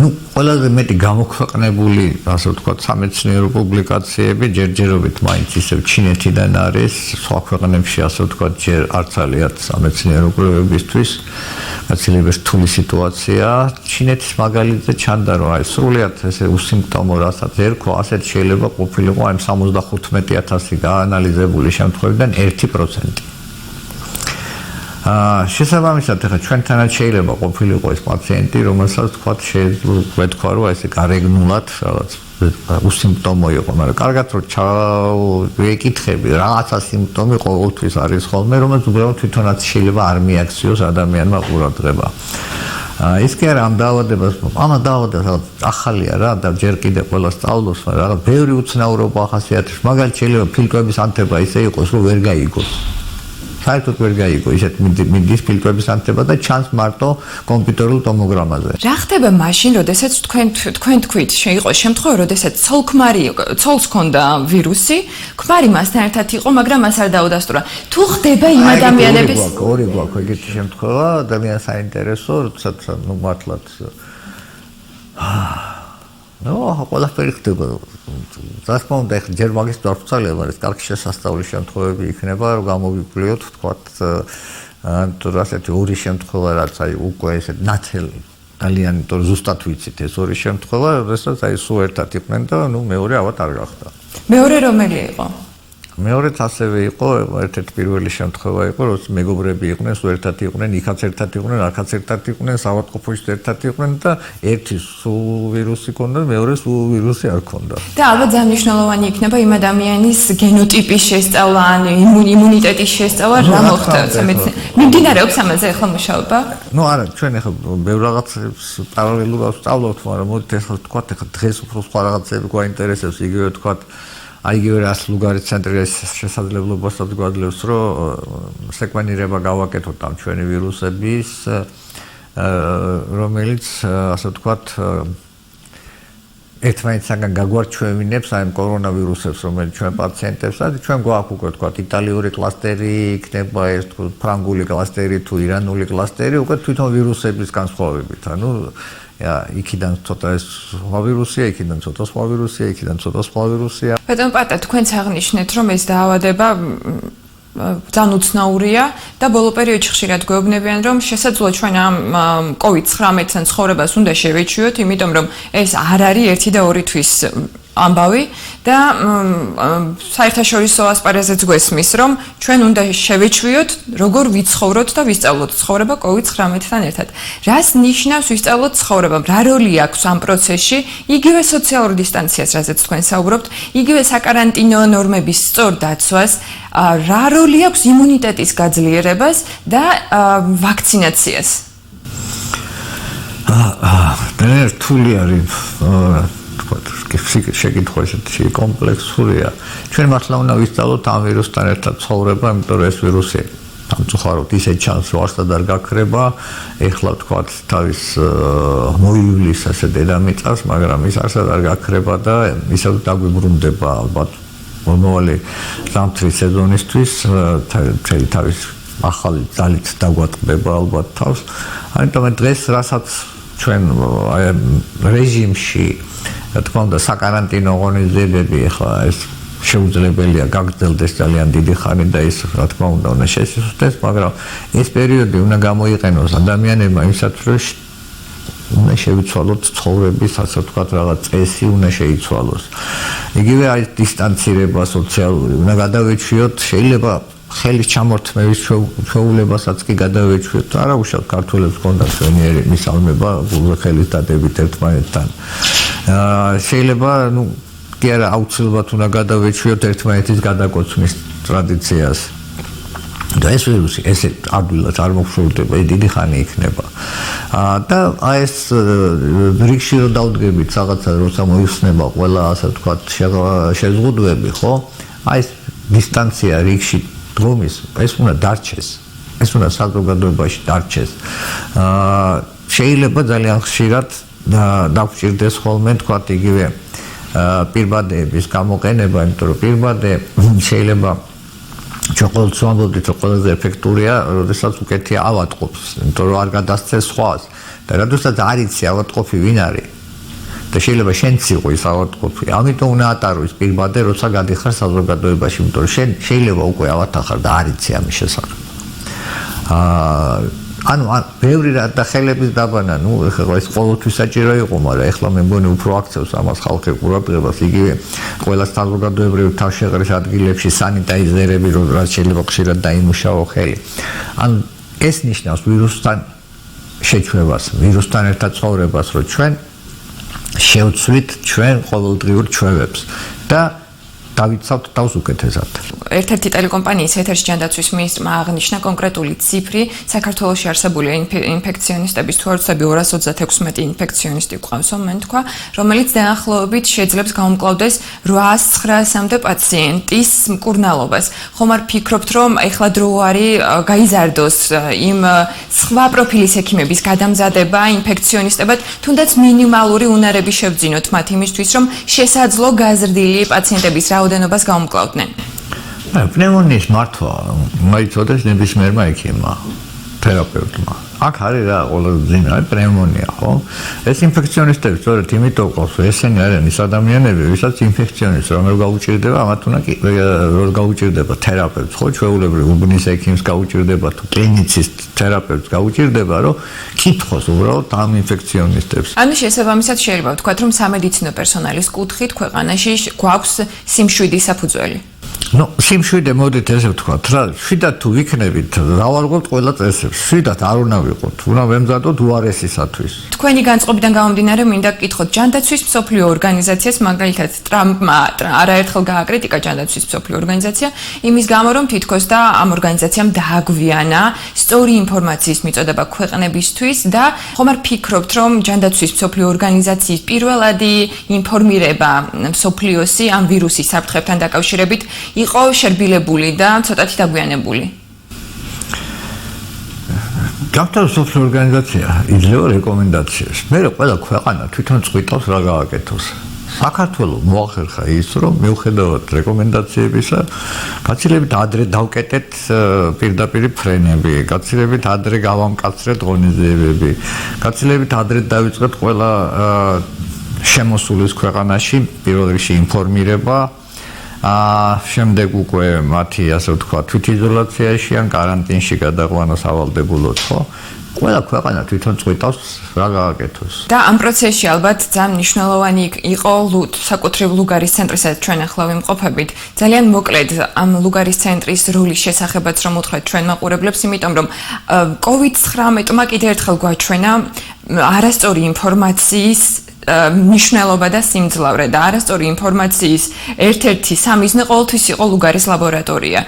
ნუ ყველაზე მეტი გამოქვეყნებული, ასე ვთქვათ, სამეცნიერო პუბლიკაციები ჯერჯერობით მაინც ისევ ჩინეთიდან არის, სხვა ქვეყნებში, ასე ვთქვათ, ჯერ არც ალიათ სამეცნიერო კვლევებისთვის, გაცილებით რთული სიტუაცია. ჩინეთის მაგალითზე ჩანდა, რომ აი სრულიად ესე უსიმპტომო რასაც ერქვა, ასეთ შეიძლება ყოფილიყო აი 75,000 გაანალიზებული შემთხვევიდან 1%. შესაბამისად, ახლა ჩვენთანაც შეიძლება ყოფილიყო ეს პაციენტი, რომელსაც თქვათ შეგვეთქვა, რომ ესე გარეგნულად რაღაც უსიმპტომო იყო, მაგრამ კარგად რომ ჩავეკითხები, რაღაცა სიმპტომი ყოველთვის არის ხოლმე, რომელიც უბრალოდ თვითონაც შეიძლება არ მიაქციოს ადამიანმა ყურადღება. ის კი არა ამ დაავადებას, ამ დაავადებას ახალია რა და ჯერ კიდევ ყველა სწავლობს, მაგრამ რაღაც ბევრი უცნაურობა ახასიათებს, მაგალითად შეიძლება ფილტვების ანთება ისე იყოს, რომ ვერ გაიგოს. საერთოდ ვერ გაიგო, ისეთ მიდის ფილტვების ანთება და ჩანს მარტო კომპიუტერულ ტომოგრამაზე. რა ხდება მაშინ, როდესაც თქვენ თქვით, იყო შემთხვევა, როდესაც ცოლს ჰქონდა ვირუსი, ქმარი მასთან ერთად იყო, მაგრამ მას არ დაუდასტურა. თუ ხდება იმ ადამიანების ორი გვაქვს ეგეთი შემთხვევა, ძალიან საინტერესო, როდესაც ნუ მართლაც ყველაფერი ხდება. რა თქმა უნდა, ეხლა ჯერ მაგის დარწმუნებაა, მაგრამ ეს კარგი შესასწავლის შემთხვევები იქნება, რომ გამოვიკვლიოთ, თქვათ, ასეთი ორი შემთხვევა, რაც აი უკვე ესე ნათელი ძალიან იმიტომ ზუსტად ვიცით ეს ორი შემთხვევა, როდესაც აი სულ ერთად იყვნენ და მეორე ავად არ გახდა. მეორე რომელი იყო? მეორეც ასევე იყო, ერთ-ერთი პირველი შემთხვევა იყო, როცა მეგობრები იყვნენ, სულ ერთად იყვნენ, იქაც ერთად იყვნენ, აქაც ერთად იყვნენ, საავადმყოფოში ერთად იყვნენ და ერთი სულ ვირუსი ჰქონდა, მეორე სულ ვირუსი არ ჰქონდა. და ალბათ ძალიან მნიშვნელოვანი იქნება იმ ადამიანის გენოტიპის შესწავლა, ან იმუნიტეტის შესწავლა, რა მოხდა მიმდინარეობს ამაზე ახლა მუშაობა? არა, ჩვენ ახლა ბევრ რაღაცებს პარალელურად ვსწავლობთ, მაგრამ მოდით ახლა ვთქვათ, ახლა დღეს უფრო სხვა რაღაცები გვაინტერესებს, იგივე ვთქვათ აიგივე რაც ლუგარის ცენტრის შესაძლებლობასაც გვაძლევს, რომ სეკვენირება გავაკეთოთ ამ ჩვენი ვირუსების, რომელიც ასე ვთქვათ ერთმანეთსაგან გაგვარჩევინებს აი ამ კორონავირუსებს, რომელიც ჩვენ პაციენტებს, ჩვენ გვაქვს უკვე ვთქვათ იტალიური კლასტერი, იქნება ეს თქო ფრანგული კლასტერი თუ ირანული კლასტერი, უკვე თვითონ ვირუსების განსხვავებით, იქიდან ცოტა ეს სხვა ვირუსია, იქიდან ცოტა სხვა ვირუსია, იქიდან ცოტა სხვა ვირუსია. ბატონო პატა, თქვენც აღნიშნეთ, რომ ეს დაავადება ძალიან უცნაურია და ბოლო პერიოდში ხშირად გვეუბნებიან, რომ შესაძლოა ჩვენ ამ COVID-19-თან ცხოვრებას უნდა შევეჩვიოთ, იმიტომ რომ ეს არ არის 1 და 2 თვის ამბავი და საერთაშორისო ასპარეზეც გვესმის, რომ ჩვენ უნდა შევეჩვიოთ, როგორ ვიცხოვროთ და ვისწავლოთ ცხოვრება COVID-19-თან ერთად. რას ნიშნავს ვისწავლოთ ცხოვრება? რა როლი აქვს ამ პროცესში? იგივე სოციალურ დისტანციას, რაზეც თქვენ საუბრობთ, იგივე საკარანტინო ნორმების სწორ დაცვას, რა როლი აქვს იმუნიტეტის გაძლიერებას და ვაქცინაციას? რთული არის შეკითხვა ესეთი კომპლექსურია. ჩვენ მართლა უნდა ვისწავლოთ ამ ვირუსთან ერთად ცხოვრება, იმიტომ რომ ეს ვირუსი სამწუხაროდ ისე ჩანს, რომ არსად არ გაქრება. ეხლა ვთქვათ, თავის მოივლის ასე დედამიწას, მაგრამ ის არსად არ გაქრება და ისევ დაგვიბრუნდება ალბათ მომავალი ზამთრის სეზონისთვის, თავის ახალი ძალით დაგვატყდება ალბათ თავს. ამიტომ დღეს რასაც ჩვენ რეჟიმში რა თქმა უნდა საკარანტინო ღონისძიებები ახლა ეს შეუძლებელია გაგრძელდეს ძალიან დიდი ხანი და ის რა თქმა უნდა შესუსტდეს, მაგრამ ეს პერიოდი უნდა გამოიყენოს ადამიანებმა იმისათვის, რომ უნდა შევიცვალოთ ცხოვრების, ასე ვთქვათ, რაღაც წესი უნდა შეიცვალოს. იგივე აი დისტანცირება სოციალური უნდა გადავეჩვიოთ, შეიძლება ხელის ჩამორთმევის ჩვეულებასაც კი გადავეჩვიოთ. არა უშავთ ქართველებს ჰქონდათ სვენიერი მისალმება გულზე ხელის დადებით ერთმანეთთან. შეიძლება კი არა აუცილებლად უნდა გადავეჩვიოთ ერთმანეთის გადაკოცნის ტრადიციას. და ეს ვირუსი ესე ადვილად არ მოგშორდება, დიდი ხანი იქნება. და აი ეს რიგში რომ დავდგებით რაღაცა როცა მოიხსნება ყველა ასე ვთქვათ შეზღუდვები, ხო? აი ეს დისტანცია რიგში დგომის, ეს უნდა დარჩეს. ეს უნდა საზოგადოებაში დარჩეს. შეიძლება ძალიან ხშირად დაგვჭირდეს ხოლმე თქვათ იგივე პირბადეების გამოყენება, იმიტომ რომ პირბადე შეიძლება ჩვენ ყოველთვის ვამბობთ, რომ ყველაზე ეფექტურია, როდესაც უკეთია ავადმყოფს, იმიტომ რომ არ გადასცეს სხვას და როდესაც არ იცი ავადმყოფი ვინ არის და შეიძლება შენც იყო ის ავადმყოფი, ამიტომ უნდა ატარო ის პირბადე, როცა გადიხარ საზოგადოებაში, იმიტომ რომ შენ შეიძლება უკვე ავადახარ და არ იცი ამის შესახებ. ანუ ბევრი და ხელების დაბანა, ეხლა ეს ყოველთვის საჭირო იყო, მაგრამ ეხლა მე მგონი უფრო აქცევს ამას ხალხი ყურადღებას, იგივე ყველა საზოგადოებრივი თავშეყრის ადგილებში სანიტაიზერები, რაც შეიძლება ხშირად დაიმუშაო ხელი. ანუ ეს ნიშნავს ვირუსთან შეჩვევას, ვირუსთან ერთად ცხოვრებას, რომ ჩვენ შევცვლით ჩვენ ყოველდღიურ ჩვევებს და დავიცავთ თავს უკეთესად. ერთ-ერთი ტელეკომპანიის ეთერში ჯანდაცვის მინისტრმა აღნიშნა კონკრეტული ციფრი, საქართველოში არსებული ინფექციონისტების თვალსაჩინო 226 ინფექციონისტი გვყავს, მან თქვა, რომელიც დაახლოებით შეძლებს გაუმკლავდეს 800-900-მდე პაციენტის მკურნალობას. ხომ არ ფიქრობთ, რომ ეხლა დრო არის გაიზარდოს იმ სხვა პროფილის ექიმების გადამზადება ინფექციონისტებად, თუნდაც მინიმალური უნარები შევძინოთ მათ იმისთვის, რომ შესაძლო გაზრდილი პაციენტების რაოდენობას გაუმკლავდნენ. პნევმონიის მართვა მოიცოდეს ნებისმიერმა ექიმმა, თერაპევტმა. აქ არის რა ყველაზე ძიმე, პნევმონია, ხო? ეს ინფექციონისტები სწორედ იმიტომ ყავს, ესენი არიან ის ადამიანები, ვისაც ინფექციონისტი რომ გაუჭირდება, ამათ უნდა რომ გაუჭირდება თერაპევტს, ხო? ჩვეულებრივ უბნის ექიმს გაუჭირდება თუ კლინიცის თერაპევტს გაუჭირდება, რომ კითხოს უბრალოდ ამ ინფექციონისტებს. ანუ შესაბამისად შეიძლება ვთქვათ, რომ სამედიცინო პერსონალის კუთხით ქვეყანაში გვაქვს სიმშვიდის საფუძველი. ნუ სიმშვიდე მოდით ესე ვთქვათ რა, შვიდად თუ ვიქნებით, დავარღვევთ ყველა წესებს. შვიდად არ უნდა ვიყოთ, უნდა ვემზადოთ უარესისათვის. თქვენი განწყობიდან გამომდინარე, მინდა გკითხოთ, ჯანდაცვის მსოფლიო ორგანიზაციას, მაგალითად, ტრამპმა არაერთხელ გააკრიტიკა ჯანდაცვის მსოფლიო ორგანიზაცია, იმის გამო, რომ თითქოს და ამ ორგანიზაციამ დააგვიანა სწორი ინფორმაციის მიწოდება ქვეყნებისთვის და ხომ არ ფიქრობთ, რომ ჯანდაცვის მსოფლიო ორგანიზაციის პირველადი ინფორმირება მსოფლიოსი ამ ვირუსის საფრთხებთან დაკავშირებით იყო შერბილებული და ცოტათი დაგვიანებული. ჯანდაცვის მსოფლიო ორგანიზაცია იძლევა რეკომენდაციებს. მე ყველა ქვეყანა თვითონ წვიტავს რა გააკეთოს. საქართველოს მოახერხა ის, რომ მიუხედავად რეკომენდაციებისა, გაცილებით ადრე დავკეტეთ პირდაპირ ფრენები, გაცილებით ადრე გავამკაცრეთ ღონისძიებები, გაცილებით ადრე დავიწყეთ ყველა შემოსულის ქვეყანაში პირველ რიგში ინფორმირება. შემდეგ უკვე მათი ასე ვთქვათ თვითიზოლაციაში ან კარანტინში გადაყვანა სავალდებულოდ, ხო? ყველა ქვეყანა თვითონ წვიტავს რა გააკეთოს. და ამ პროცესში ალბათ ძალიან მნიშვნელოვანი იყო საკუთრივ ლუგარის ცენტრისაც ჩვენ ახლა ვიმყოფებით. ძალიან მოკლედ ამ ლუგარის ცენტრის როლის შესახებაც რომ უთხრათ ჩვენ მაყურებლებს, იმიტომ რომ COVID-19-მა კიდევ ერთხელ გვაჩვენა არასწორი ინფორმაციის მნიშვნელობა და სიმძლავრე და არასწორი ინფორმაციის ერთ-ერთი სამიზნე ყოველთვის იყო ლუგარის ლაბორატორია.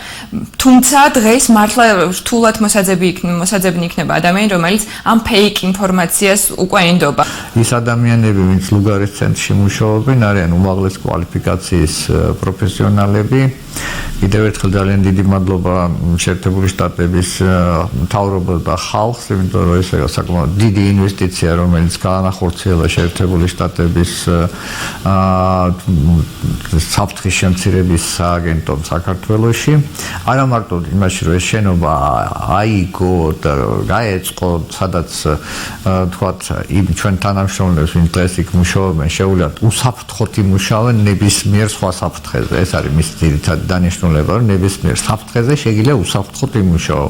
თუმცა დღეს მართლა რთულად მოსაძებნი იქნება ადამიანი, რომელიც ამ ფეიქ ინფორმაციას უკვე ენდობა. ის ადამიანები, ვინც ლუგარის ცენტრში მუშაობენ, არიან უმაღლეს კვალიფიკაციის პროფესიონალები. კიდევ ერთხელ ძალიან დიდი მადლობა შეერთებული შტატების მთავრობას და ხალხს, იმიტომ რომ ეს საკმაოდ დიდი ინვესტიცია, რომელიც გაანახორციელა შეერთებული შტატების საფრთხის შემცირების სააგენტომ საქართველოში. არა მარტო იმაში, რომ ეს შენობა აიგო და გაეწყო, სადაც თქვათ იმ ჩვენ თანამშრომლებს, ვინც დღეს იქ მუშაობენ, შეუძლიათ უსაფრთხოდ იმუშაონ ნებისმიერ სხვა საფრთხეზე. ეს არის მისი ძირითადი დანიშნულება, რომ ნებისმიერ საფრთხეზე შეიძლება უსაფრთხოდ იმუშაო.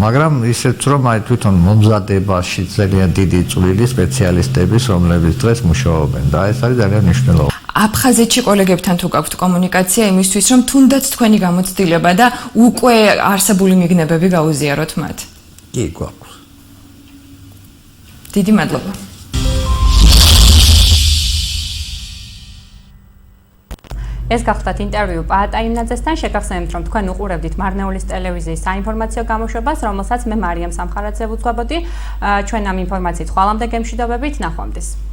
მაგრამ ისეც რომ აი თვითონ მომზადებაში ძალიან დიდი წვლილი სპეციალისტების, რომლებიც დღეს მუშაობენ და ეს არის ძალიან მნიშვნელოვანი. აფხაზეთში კოლეგებთან თუ გაქვთ კომუნიკაცია იმისთვის, რომ თუნდაც თქვენი გამოცდილება და უკვე არსებული მიგნებები გაუზიაროთ მათ? კი, გვაქვს. დიდი მადლობა. ეს გახლდათ ინტერვიუ პაატაიმნაძესთან. შეგახსენებთ, რომ თქვენ უყურებდით მარნეულის ტელევიზიის საინფორმაციო გამოშვებას, რომელსაც მე მარიამ სამხარაძე ვუძღვებოდი. ჩვენ ამ ინფორმაციით ხვალამდე გემშვიდობებით, ნახვამდის.